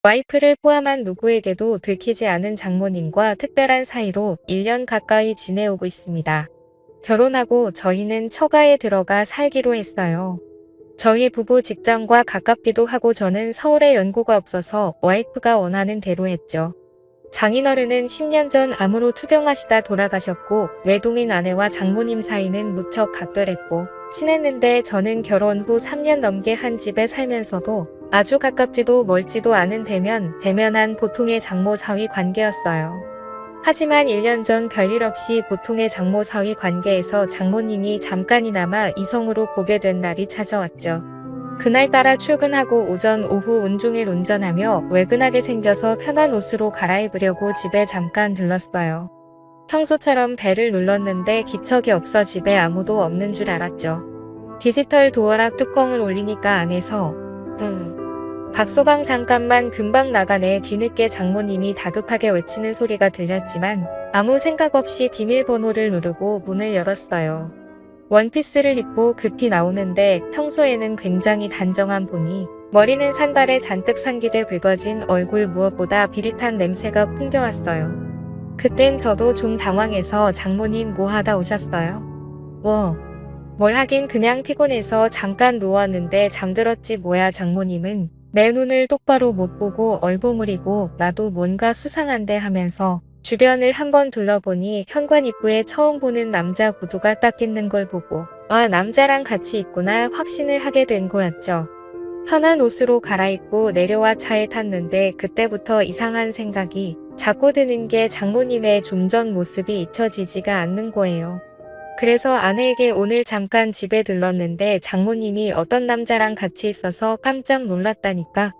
와이프를 포함한 누구에게도 들키지 않은 장모님과 특별한 사이로 1년 가까이 지내오고 있습니다. 결혼하고 저희는 처가에 들어가 살기로 했어요. 저희 부부 직장과 가깝기도 하고 저는 서울에 연고가 없어서 와이프가 원하는 대로 했죠. 장인어른은 10년 전 암으로 투병하시다 돌아가셨고 외동인 아내와 장모님 사이는 무척 각별했고 친했는데 저는 결혼 후 3년 넘게 한 집에 살면서도 아주 가깝지도 멀지도 않은 대면한 보통의 장모 사위 관계였어요. 하지만 1년 전 별일 없이 보통의 장모 사위 관계에서 장모님이 잠깐이나마 이성으로 보게 된 날이 찾아왔죠. 그날따라 출근하고 오전 오후 온종일 운전하며 외근하게 생겨서 편한 옷으로 갈아입으려고 집에 잠깐 들렀어요. 평소처럼 벨을 눌렀는데 기척이 없어 집에 아무도 없는 줄 알았죠. 디지털 도어락 뚜껑을 올리니까 안에서 박서방 잠깐만 금방 나가네. 뒤늦게 장모님이 다급하게 외치는 소리가 들렸지만 아무 생각 없이 비밀번호를 누르고 문을 열었어요. 원피스를 입고 급히 나오는데 평소에는 굉장히 단정한 분이 머리는 산발에 잔뜩 상기돼 붉어진 얼굴 무엇보다 비릿한 냄새가 풍겨왔어요. 그땐 저도 좀 당황해서 장모님 뭐 하다 오셨어요? 뭘 하긴 그냥 피곤해서 잠깐 누웠는데 잠들었지 뭐야. 장모님은 내 눈을 똑바로 못 보고 얼버무리고 나도 뭔가 수상한데 하면서 주변을 한번 둘러보니 현관 입구에 처음 보는 남자 구두가 딱 있는 걸 보고 아, 남자랑 같이 있구나 확신을 하게 된 거였죠. 편한 옷으로 갈아입고 내려와 차에 탔는데 그때부터 이상한 생각이 자꾸 드는 게 장모님의 좀 전 모습이 잊혀지지가 않는 거예요. 그래서 아내에게 오늘 잠깐 집에 들렀는데 장모님이 어떤 남자랑 같이 있어서 깜짝 놀랐다니까.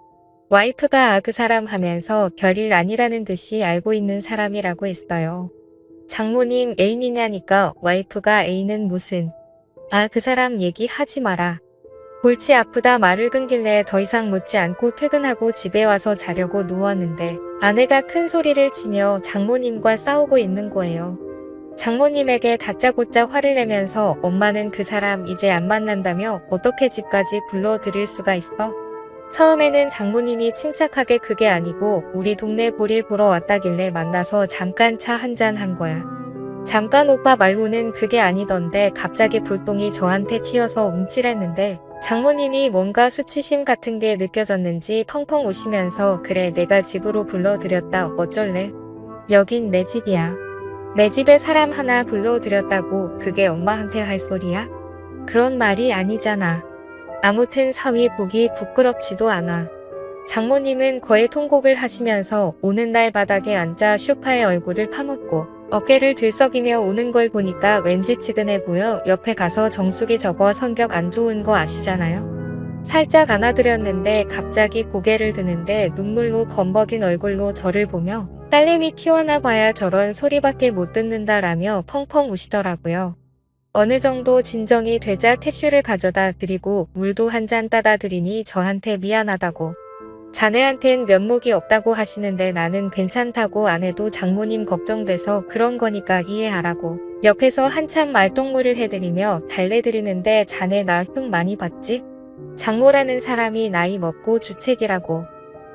와이프가 그 사람 하면서 별일 아니라는 듯이 알고 있는 사람이라고 했어요. 장모님 애인이냐니까 와이프가 애인은 무슨. 그 사람 얘기하지 마라. 골치 아프다 말을 끊길래 더 이상 묻지 않고 퇴근하고 집에 와서 자려고 누웠는데 아내가 큰 소리를 치며 장모님과 싸우고 있는 거예요. 장모님에게 다짜고짜 화를 내면서 엄마는 그 사람 이제 안 만난다며 어떻게 집까지 불러들일 수가 있어? 처음에는 장모님이 침착하게 그게 아니고 우리 동네 볼일 보러 왔다길래 만나서 잠깐 차 한잔 한 거야. 잠깐 오빠 말로는 그게 아니던데 갑자기 불똥이 저한테 튀어서 움찔했는데 장모님이 뭔가 수치심 같은 게 느껴졌는지 펑펑 우시면서 그래 내가 집으로 불러들였다 어쩔래? 여긴 내 집이야. 내 집에 사람 하나 불러들였다고 그게 엄마한테 할 소리야? 그런 말이 아니잖아. 아무튼 사위 보기 부끄럽지도 않아. 장모님은 거의 통곡을 하시면서 오는 날 바닥에 앉아 소파에 얼굴을 파묻고 어깨를 들썩이며 우는 걸 보니까 왠지 측은해 보여 옆에 가서 정수기 저거 성격 안 좋은 거 아시잖아요. 살짝 안아드렸는데 갑자기 고개를 드는데 눈물로 범벅인 얼굴로 저를 보며 딸내미 튀어나 봐야 저런 소리밖에 못 듣는다라며 펑펑 우시더라고요. 어느 정도 진정이 되자 티슈를 가져다 드리고 물도 한 잔 따다 드리니 저한테 미안하다고. 자네한텐 면목이 없다고 하시는데 나는 괜찮다고 안 해도 장모님 걱정돼서 그런 거니까 이해하라고. 옆에서 한참 말동무를 해드리며 달래드리는데 자네 나 흉 많이 봤지? 장모라는 사람이 나이 먹고 주책이라고.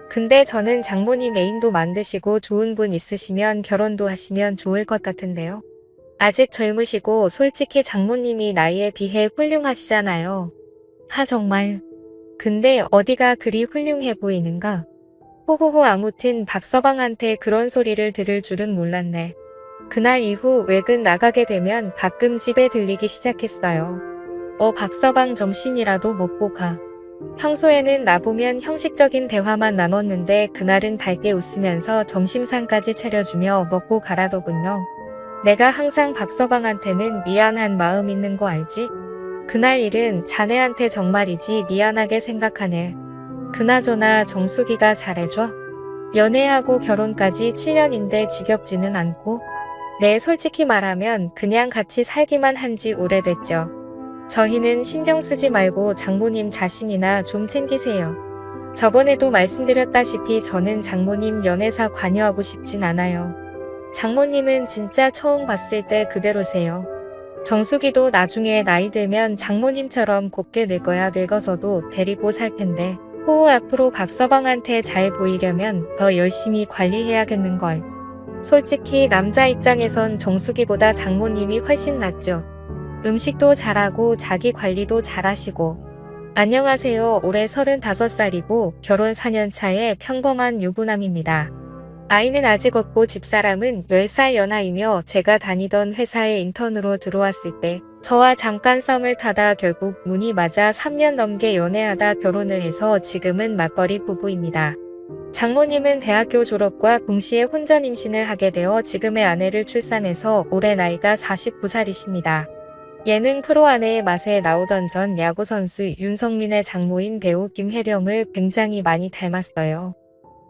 근데 저는 장모님 애인도 만드시고 좋은 분 있으시면 결혼도 하시면 좋을 것 같은데요. 아직 젊으시고 솔직히 장모님이 나이에 비해 훌륭하시잖아요. 정말. 근데 어디가 그리 훌륭해 보이는가? 호호호 아무튼 박서방한테 그런 소리를 들을 줄은 몰랐네. 그날 이후 외근 나가게 되면 가끔 집에 들리기 시작했어요. 박서방 점심이라도 먹고 가. 평소에는 나보면 형식적인 대화만 나눴는데 그날은 밝게 웃으면서 점심상까지 차려주며 먹고 가라더군요. 내가 항상 박서방한테는 미안한 마음 있는 거 알지? 그날 일은 자네한테 정말이지 미안하게 생각하네. 그나저나 정수기가 잘해줘? 연애하고 결혼까지 7년인데 지겹지는 않고? 네, 솔직히 말하면 그냥 같이 살기만 한지 오래됐죠. 저희는 신경 쓰지 말고 장모님 자신이나 좀 챙기세요. 저번에도 말씀드렸다시피 저는 장모님 연애사 관여하고 싶진 않아요. 장모님은 진짜 처음 봤을 때 그대로세요. 정수기도 나중에 나이 들면 장모님처럼 곱게 늙어야 늙어서도 데리고 살 텐데 후 앞으로 박서방한테 잘 보이려면 더 열심히 관리해야겠는걸. 솔직히 남자 입장에선 정수기보다 장모님이 훨씬 낫죠. 음식도 잘하고 자기 관리도 잘하시고. 안녕하세요. 올해 35살이고 결혼 4년 차의 평범한 유부남입니다. 아이는 아직 없고 집사람은 10살 연하이며 제가 다니던 회사에 인턴으로 들어왔을 때 저와 잠깐 썸을 타다 결국 운이 맞아 3년 넘게 연애하다 결혼을 해서 지금은 맞벌이 부부입니다. 장모님은 대학교 졸업과 동시에 혼전 임신을 하게 되어 지금의 아내를 출산해서 올해 나이가 49살이십니다. 예능 프로 아내의 맛에 나오던 전 야구선수 윤석민의 장모인 배우 김혜령을 굉장히 많이 닮았어요.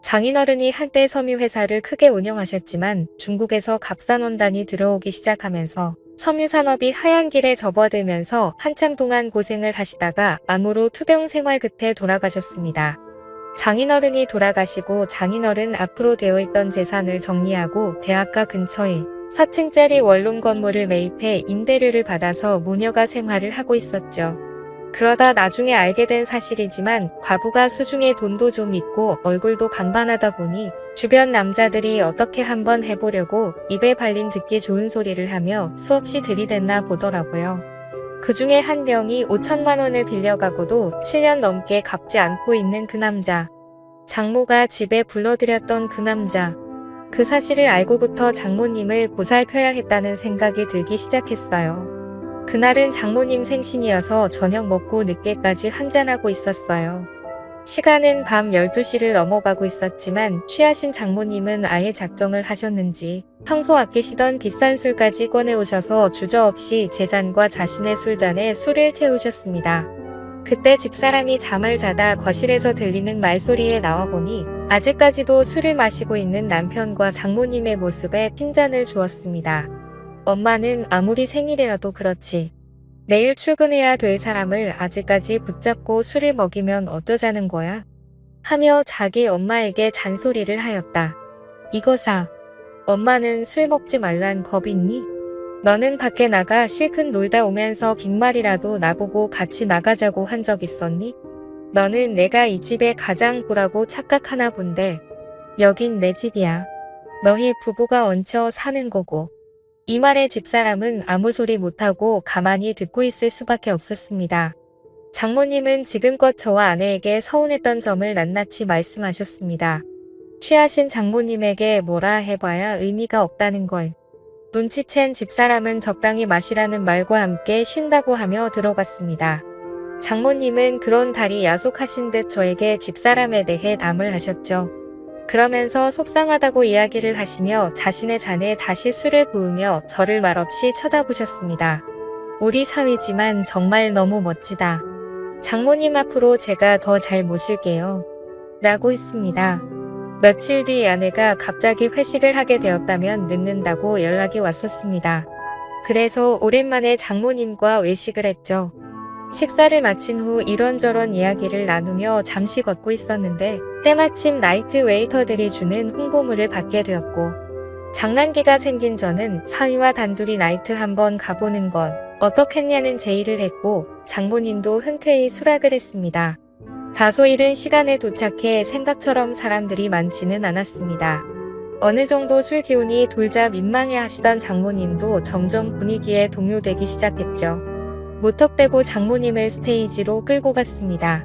장인어른이 한때 섬유회사를 크게 운영하셨지만 중국에서 갑산원단이 들어오기 시작하면서 섬유산업이 하얀 길에 접어들면서 한참 동안 고생을 하시다가 암으로 투병 생활 끝에 돌아가셨습니다. 장인어른이 돌아가시고 장인어른 앞으로 되어 있던 재산을 정리하고 대학가 근처에 4층짜리 원룸 건물을 매입해 임대료를 받아서 모녀가 생활을 하고 있었죠. 그러다 나중에 알게 된 사실이지만 과부가 수중에 돈도 좀 있고 얼굴도 반반하다 보니 주변 남자들이 어떻게 한번 해보려고 입에 발린 듣기 좋은 소리를 하며 수없이 들이댔나 보더라고요. 그 중에 한 명이 5천만 원을 빌려가고도 7년 넘게 갚지 않고 있는 그 남자. 장모가 집에 불러들였던 그 남자. 그 사실을 알고부터 장모님을 보살펴야 했다는 생각이 들기 시작했어요. 그날은 장모님 생신이어서 저녁 먹고 늦게까지 한잔하고 있었어요. 시간은 밤 12시를 넘어가고 있었지만 취하신 장모님은 아예 작정을 하셨는지 평소 아끼시던 비싼 술까지 꺼내오셔서 주저없이 제 잔과 자신의 술잔에 술을 채우셨습니다. 그때 집사람이 잠을 자다 거실에서 들리는 말소리에 나와보니 아직까지도 술을 마시고 있는 남편과 장모님의 모습에 핀잔을 주었습니다. 엄마는 아무리 생일이라도 그렇지. 내일 출근해야 될 사람을 아직까지 붙잡고 술을 먹이면 어쩌자는 거야? 하며 자기 엄마에게 잔소리를 하였다. 이거사. 엄마는 술 먹지 말란 법 있니? 너는 밖에 나가 실컷 놀다 오면서 빈말이라도 나보고 같이 나가자고 한 적 있었니? 너는 내가 이 집의 가장 부라고 착각하나 본데 여긴 내 집이야. 너희 부부가 얹혀 사는 거고. 이 말에 집사람은 아무 소리 못하고 가만히 듣고 있을 수밖에 없었습니다. 장모님은 지금껏 저와 아내에게 서운했던 점을 낱낱이 말씀하셨습니다. 취하신 장모님에게 뭐라 해봐야 의미가 없다는 걸. 눈치챈 집사람은 적당히 마시라는 말과 함께 쉰다고 하며 들어갔습니다. 장모님은 그런 달이 야속하신 듯 저에게 집사람에 대해 담을 하셨죠. 그러면서 속상하다고 이야기를 하시며 자신의 잔에 다시 술을 부으며 저를 말없이 쳐다보셨습니다. 우리 사위지만 정말 너무 멋지다. 장모님 앞으로 제가 더 잘 모실게요. 라고 했습니다. 며칠 뒤 아내가 갑자기 회식을 하게 되었다면 늦는다고 연락이 왔었습니다. 그래서 오랜만에 장모님과 외식을 했죠. 식사를 마친 후 이런저런 이야기를 나누며 잠시 걷고 있었는데 때마침 나이트 웨이터들이 주는 홍보물을 받게 되었고 장난기가 생긴 저는 사위와 단둘이 나이트 한번 가보는 건 어떻겠냐는 제의를 했고 장모님도 흔쾌히 수락을 했습니다. 다소 이른 시간에 도착해 생각처럼 사람들이 많지는 않았습니다. 어느 정도 술 기운이 돌자 민망해하시던 장모님도 점점 분위기에 동요되기 시작했죠. 무턱대고 장모님을 스테이지로 끌고 갔습니다.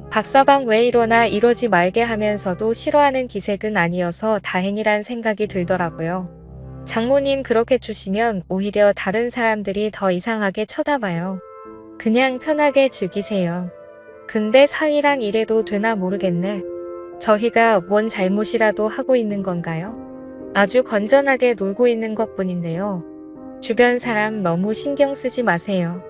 박서방 왜 이러나 이러지 말게 하면서도 싫어하는 기색은 아니어서 다행이란 생각이 들더라고요. 장모님 그렇게 주시면 오히려 다른 사람들이 더 이상하게 쳐다봐요. 그냥 편하게 즐기세요. 근데 사위랑 이래도 되나 모르겠네. 저희가 뭔 잘못이라도 하고 있는 건가요? 아주 건전하게 놀고 있는 것뿐인데요. 주변 사람 너무 신경 쓰지 마세요.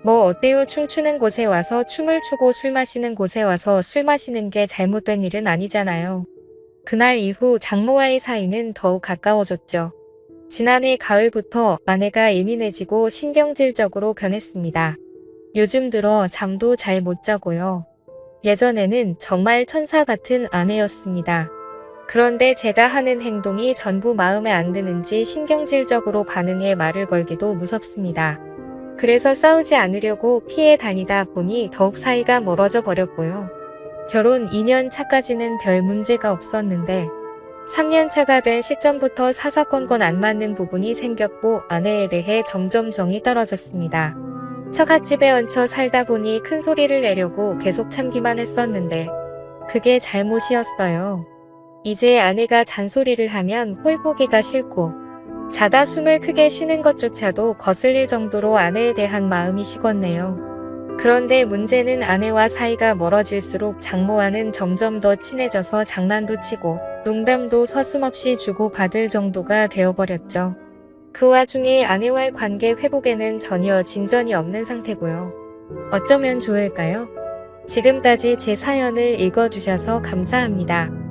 뭐 어때요? 춤추는 곳에 와서 춤을 추고 술 마시는 곳에 와서 술 마시는 게 잘못된 일은 아니잖아요. 그날 이후 장모와의 사이는 더욱 가까워졌죠. 지난해 가을부터 아내가 예민해지고 신경질적으로 변했습니다. 요즘 들어 잠도 잘 못 자고요. 예전에는 정말 천사 같은 아내였습니다. 그런데 제가 하는 행동이 전부 마음에 안 드는지 신경질적으로 반응해 말을 걸기도 무섭습니다. 그래서 싸우지 않으려고 피해 다니다 보니 더욱 사이가 멀어져 버렸고요. 결혼 2년 차까지는 별 문제가 없었는데 3년 차가 된 시점부터 사사건건 안 맞는 부분이 생겼고 아내에 대해 점점 정이 떨어졌습니다. 처갓집에 얹혀 살다 보니 큰 소리를 내려고 계속 참기만 했었는데 그게 잘못이었어요. 이제 아내가 잔소리를 하면 꼴보기가 싫고 자다 숨을 크게 쉬는 것조차도 거슬릴 정도로 아내에 대한 마음이 식었네요. 그런데 문제는 아내와 사이가 멀어질수록 장모와는 점점 더 친해져서 장난도 치고 농담도 서슴없이 주고받을 정도가 되어버렸죠. 그 와중에 아내와의 관계 회복에는 전혀 진전이 없는 상태고요. 어쩌면 좋을까요? 지금까지 제 사연을 읽어주셔서 감사합니다.